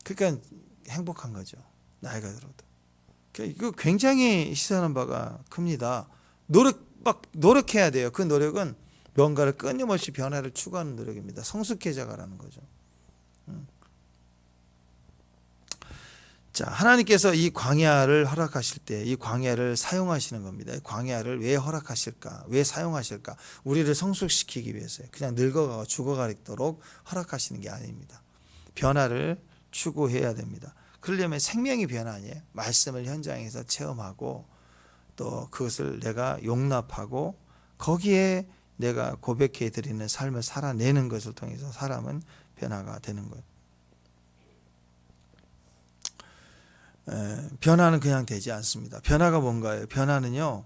그러니까 행복한 거죠. 나이가 들어도. 이거 굉장히 시사하는 바가 큽니다. 노력해야 돼요. 그 노력은 뭔가를 끊임없이 변화를 추구하는 노력입니다. 성숙해져 가라는 거죠. 자, 하나님께서 이 광야를 허락하실 때 이 광야를 사용하시는 겁니다. 이 광야를 왜 허락하실까? 왜 사용하실까? 우리를 성숙시키기 위해서요. 그냥 늙어가고 죽어가도록 허락하시는 게 아닙니다. 변화를 추구해야 됩니다. 그러려면 생명이 변화니에요. 말씀을 현장에서 체험하고 또 그것을 내가 용납하고 거기에 내가 고백해 드리는 삶을 살아내는 것을 통해서 사람은 변화가 되는 거예요. 변화는 그냥 되지 않습니다. 변화가 뭔가요? 변화는요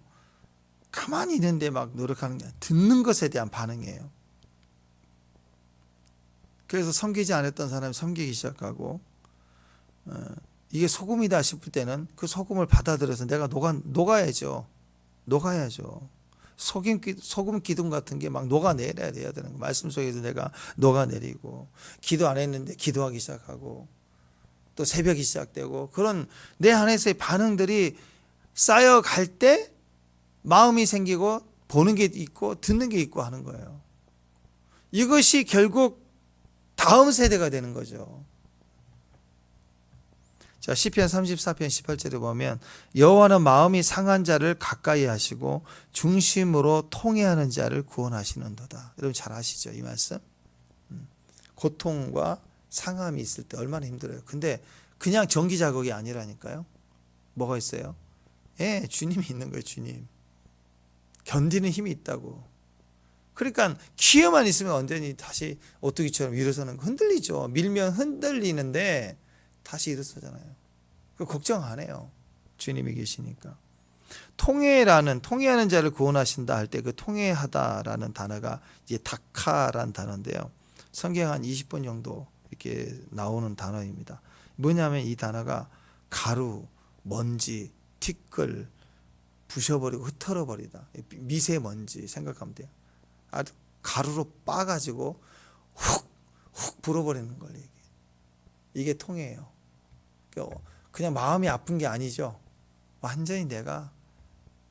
가만히 있는데 막 노력하는 게 아니라 듣는 것에 대한 반응이에요. 그래서 섬기지 않았던 사람이 섬기기 시작하고 이게 소금이다 싶을 때는 그 소금을 받아들여서 내가 녹아야죠. 소금 기둥 같은 게 막 녹아내려야 돼야 되는 거. 말씀 속에서 내가 녹아내리고 기도 안 했는데 기도하기 시작하고 또 새벽이 시작되고 그런 내 안에서의 반응들이 쌓여갈 때 마음이 생기고 보는 게 있고 듣는 게 있고 하는 거예요. 이것이 결국 다음 세대가 되는 거죠. 자, 시편 34편 18절에 보면 여호와는 마음이 상한 자를 가까이 하시고 중심으로 통회하는 자를 구원하시는도다. 여러분 잘 아시죠? 이 말씀. 고통과 상함이 있을 때 얼마나 힘들어요. 근데 그냥 정기 자극이 아니라니까요. 뭐가 있어요? 예, 주님이 있는 거예요. 주님. 견디는 힘이 있다고. 그러니까 기회만 있으면 언제니 다시 오뚜기처럼 일어서는 거 흔들리죠. 밀면 흔들리는데 다시 일어서잖아요. 그 걱정 안 해요. 주님이 계시니까. 통회하는 자를 구원하신다 할 때 그 통회하다라는 단어가 이제 다카라는 단어인데요. 성경 한 20번 정도 이렇게 나오는 단어입니다. 뭐냐면 이 단어가 가루, 먼지, 티끌 부셔버리고 흩어버리다. 미세먼지 생각하면 돼요. 아주 가루로 빻아가지고 훅 불어버리는 걸 얘기해요. 이게 통해예요. 그냥 마음이 아픈 게 아니죠. 완전히 내가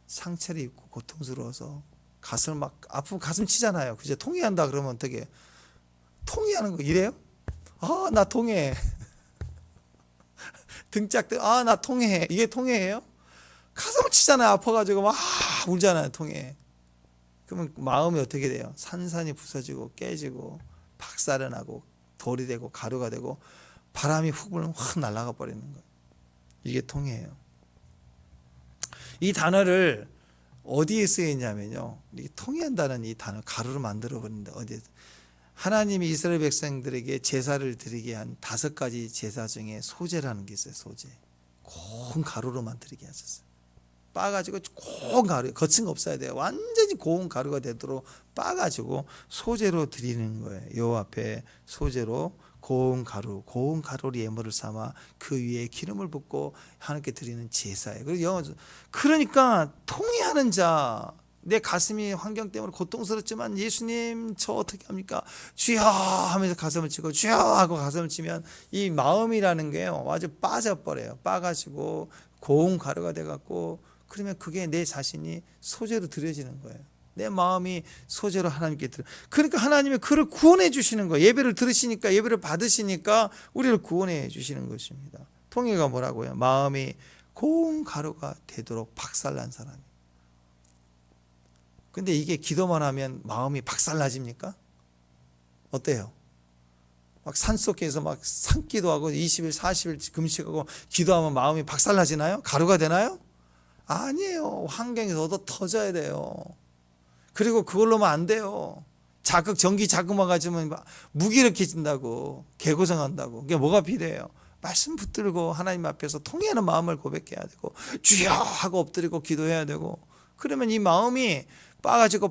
상처를 입고 고통스러워서 가슴을 막 아프고 가슴 치잖아요. 그죠? 통해한다 그러면 어떻게 통해하는 거 이래요? 아, 나 통해. 등짝 아, 나 통해. 이게 통해예요? 가슴을 치잖아요. 아파가지고 막 울잖아요. 통해. 그러면 마음이 어떻게 돼요? 산산이 부서지고 깨지고 박살이 나고 돌이 되고 가루가 되고 바람이 훅 불면 확 날아가 버리는 거예요. 이게 통해예요. 이 단어를 어디에 쓰여있냐면요. 이게 통해한다는 이 단어 가루로 만들어 버린다. 어디에 하나님이 이스라엘 백성들에게 제사를 드리게 한 5가지 제사 중에 소제라는 게 있어요. 소제. 고운 가루로 만들게 하셨어요. 빻아가지고 고운 가루, 거친 거 없어야 돼요. 완전히 고운 가루가 되도록 빻아가지고 소제로 드리는 거예요. 여호와 앞에 소제로 고운 가루로 예물을 삼아 그 위에 기름을 붓고 하나님께 드리는 제사예요. 그러니까 통회하는 자, 내 가슴이 환경 때문에 고통스럽지만 예수님 저 어떻게 합니까? 주여 하면서 가슴을 치고 주여 하고 가슴을 치면 이 마음이라는 게요 아주 빠져버려요. 빠가지고 고운 가루가 돼갖고 그러면 그게 내 자신이 소재로 드려지는 거예요. 내 마음이 소재로 하나님께 드려. 그러니까 하나님이 그를 구원해 주시는 거예요. 예배를 들으시니까 예배를 받으시니까 우리를 구원해 주시는 것입니다. 통해가 뭐라고요? 마음이 고운 가루가 되도록 박살난 사람이. 근데 이게 기도만 하면 마음이 박살나집니까? 어때요? 막 산속에서 막 산기도 하고 20일 40일 금식하고 기도하면 마음이 박살나지나요? 가루가 되나요? 아니에요. 환경에서 얻어 터져야 돼요. 그리고 그걸로만 안 돼요. 전기 자극만 가지면 무기력해진다고 개고생한다고. 그게 뭐가 필요해요? 말씀 붙들고 하나님 앞에서 통해하는 마음을 고백해야 되고 주여 하고 엎드리고 기도해야 되고 그러면 이 마음이 빠가지고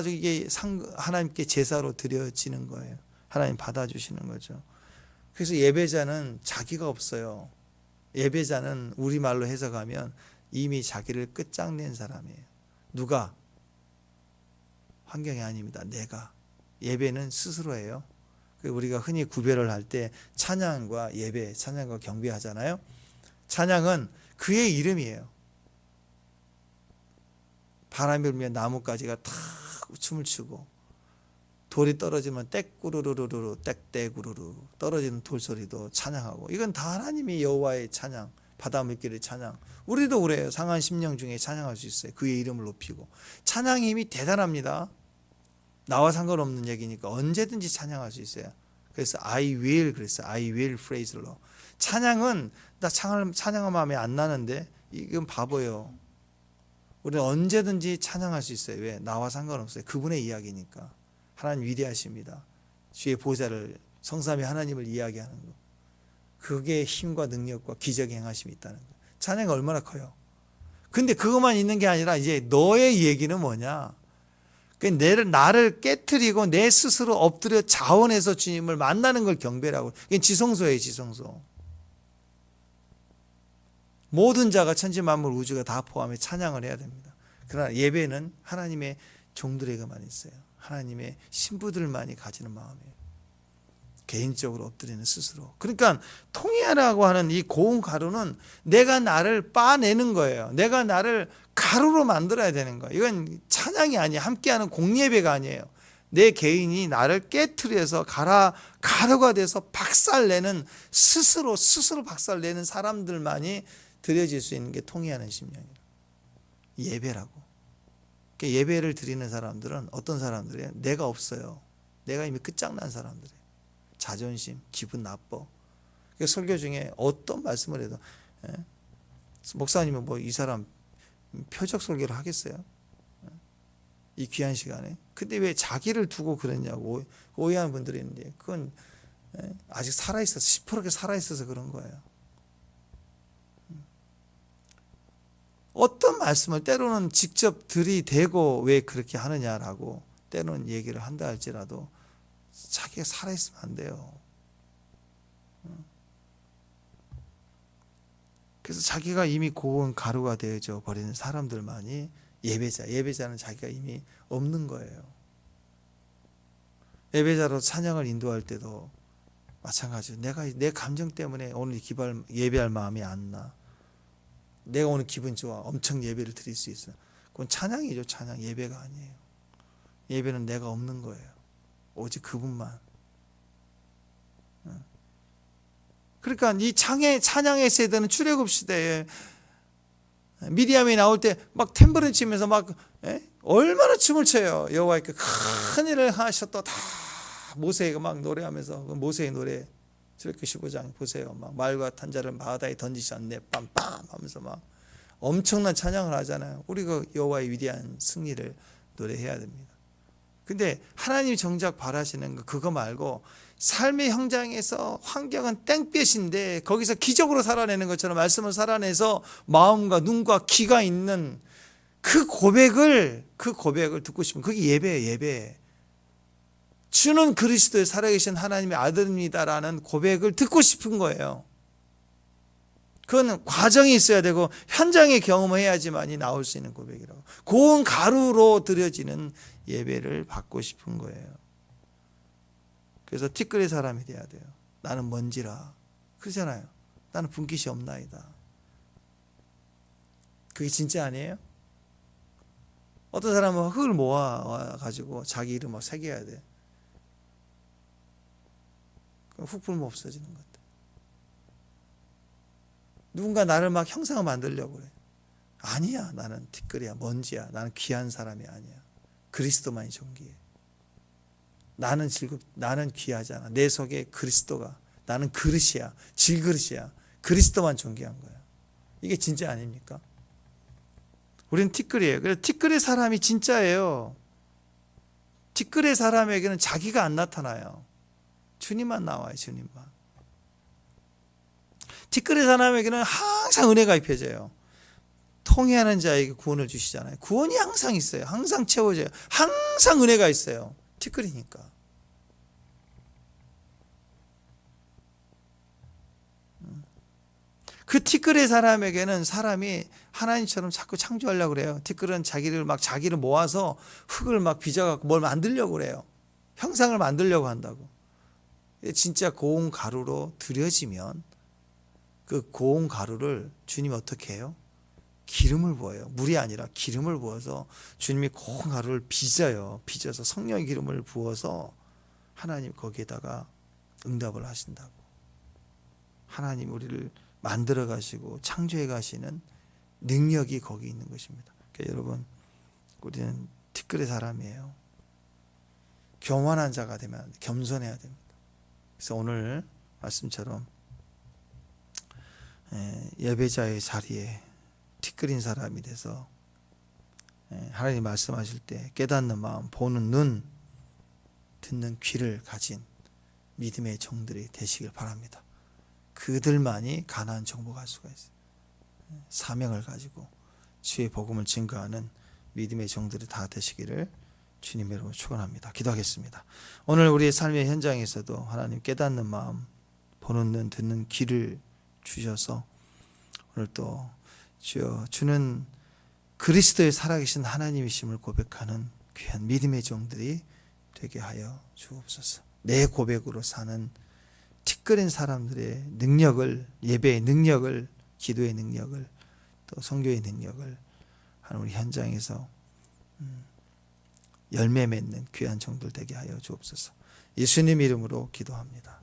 이게 하나님께 제사로 드려지는 거예요. 하나님 받아주시는 거죠. 그래서 예배자는 자기가 없어요. 예배자는 우리말로 해석하면 이미 자기를 끝장낸 사람이에요. 누가? 환경이 아닙니다. 내가. 예배는 스스로예요. 우리가 흔히 구별을 할 때 찬양과 예배, 찬양과 경배 하잖아요. 찬양은 그의 이름이에요. 바람이 불면 나뭇가지가 탁 춤을 추고 돌이 떨어지면 떼꾸르르르르 떼떼구르르 떨어지는 돌소리도 찬양하고 이건 다 하나님이 여호와의 찬양, 바다 물결의 찬양. 우리도 그래요. 상한 심령 중에 찬양할 수 있어요. 그의 이름을 높이고. 찬양의 힘이 대단합니다. 나와 상관없는 얘기니까 언제든지 찬양할 수 있어요. 그래서 I will phrase로. 찬양은 나 찬양한 마음에 안 나는데 이건 바보예요. 우리는 언제든지 찬양할 수 있어요. 왜? 나와 상관없어요. 그분의 이야기니까. 하나님 위대하십니다. 주의 보좌를 성삼위 하나님을 이야기하는 거. 그게 힘과 능력과 기적의 행하심이 있다는 거. 찬양이 얼마나 커요. 근데 그것만 있는 게 아니라 이제 너의 얘기는 뭐냐? 나를 깨트리고 내 스스로 엎드려 자원해서 주님을 만나는 걸 경배라고. 이게 지성소예요. 지성소. 모든 자가 천지 만물 우주가 다 포함해 찬양을 해야 됩니다. 그러나 예배는 하나님의 종들에게만 있어요. 하나님의 신부들만이 가지는 마음이에요. 개인적으로 엎드리는 스스로. 그러니까 통해하라고 하는 이 고운 가루는 내가 나를 빠내는 거예요. 내가 나를 가루로 만들어야 되는 거예요. 이건 찬양이 아니에요. 함께하는 공예배가 아니에요. 내 개인이 나를 깨트려서 가루가 돼서 박살내는 스스로 박살내는 사람들만이 드려질 수 있는 게 통회하는 심령이에요. 예배라고. 그러니까 예배를 드리는 사람들은 어떤 사람들이에요? 내가 없어요. 내가 이미 끝장난 사람들이에요. 자존심, 기분 나빠. 그러니까 설교 중에 어떤 말씀을 해도 목사님은 뭐 이 사람 표적 설교를 하겠어요? 이 귀한 시간에. 근데 왜 자기를 두고 그랬냐고 오해하는 분들이 있는데 그건 아직 살아있어서 10%게 살아있어서 그런 거예요. 어떤 말씀을 때로는 직접 들이대고 왜 그렇게 하느냐라고 때로는 얘기를 한다 할지라도 자기가 살아있으면 안 돼요. 그래서 자기가 이미 고운 가루가 되어져 버리는 사람들만이 예배자는 자기가 이미 없는 거예요. 예배자로 찬양을 인도할 때도 마찬가지로 내가 내 감정 때문에 오늘 예배할 마음이 안 나. 내가 오늘 기분 좋아. 엄청 예배를 드릴 수 있어. 그건 찬양이죠. 찬양. 예배가 아니에요. 예배는 내가 없는 거예요. 오직 그분만. 그러니까 이 찬양의 세대는 출애굽 시대에 미디암이 나올 때 막 탬버린 치면서 막 얼마나 춤을 춰요. 여호와께 큰 일을 하셨다. 다 모세가 막 노래하면서 모세의 노래 출애굽기 15장 보세요. 막 말과 탄자를 바다에 던지셨네. 빰빰 하면서 막 엄청난 찬양을 하잖아요. 우리가 여호와의 위대한 승리를 노래해야 됩니다. 근데 하나님이 정작 바라시는 거 그거 말고 삶의 현장에서 환경은 땡볕인데 거기서 기적으로 살아내는 것처럼 말씀을 살아내서 마음과 눈과 귀가 있는 그 고백을 듣고 싶으면 그게 예배예요. 예배. 주는 그리스도의 살아계신 하나님의 아들입니다라는 고백을 듣고 싶은 거예요. 그건 과정이 있어야 되고 현장의 경험을 해야지만이 나올 수 있는 고백이라고. 고운 가루로 드려지는 예배를 받고 싶은 거예요. 그래서 티끌의 사람이 돼야 돼요. 나는 먼지라. 그러잖아요. 나는 분깃이 없나이다. 그게 진짜 아니에요? 어떤 사람은 흙을 모아가지고 자기 이름을 새겨야 돼. 그럼 흙 불면 없어지는 것 같아. 누군가 나를 막 형상을 만들려고 그래. 아니야. 나는 티끌이야. 먼지야. 나는 귀한 사람이 아니야. 그리스도만이 존귀해. 나는 귀하잖아. 내 속에 그리스도가. 나는 그릇이야. 질그릇이야. 그리스도만 존귀한 거야. 이게 진짜 아닙니까? 우리는 티끌이에요. 그래서 티끌의 사람이 진짜예요. 티끌의 사람에게는 자기가 안 나타나요. 주님만 나와요. 주님만. 티끌의 사람에게는 항상 은혜가 입혀져요. 통회하는 자에게 구원을 주시잖아요. 구원이 항상 있어요. 항상 채워져요. 항상 은혜가 있어요. 티끌이니까. 그 티끌의 사람에게는 사람이 하나님처럼 자꾸 창조하려고 그래요. 티끌은 자기를 모아서 흙을 막 빚어갖고 뭘 만들려고 그래요. 형상을 만들려고 한다고. 진짜 고운 가루로 들여지면 그 고운 가루를 주님이 어떻게 해요? 기름을 부어요. 물이 아니라 기름을 부어서 주님이 고운 가루를 빚어요. 빚어서 성령의 기름을 부어서 하나님 거기에다가 응답을 하신다고. 하나님 우리를 만들어 가시고 창조해 가시는 능력이 거기 있는 것입니다. 그러니까 여러분 우리는 티끌의 사람이에요. 교만한 자가 되면 겸손해야 됩니다. 그래서 오늘 말씀처럼 예배자의 자리에 티끌인 사람이 돼서 하나님 말씀하실 때 깨닫는 마음, 보는 눈, 듣는 귀를 가진 믿음의 종들이 되시길 바랍니다. 그들만이 가나안 정복할 수가 있어요. 사명을 가지고 주의 복음을 증거하는 믿음의 종들이 다 되시기를 주님의 이름으로 축원합니다. 기도하겠습니다. 오늘 우리의 삶의 현장에서도 하나님 깨닫는 마음, 보는 눈, 듣는 귀를 주셔서 오늘 또 주여 주는 그리스도의 살아계신 하나님이심을 고백하는 귀한 믿음의 종들이 되게 하여 주옵소서. 내 고백으로 사는 티끌인 사람들의 능력을, 예배의 능력을, 기도의 능력을, 또 선교의 능력을 하는 우리 현장에서 열매 맺는 귀한 종들 되게 하여 주옵소서. 예수님 이름으로 기도합니다.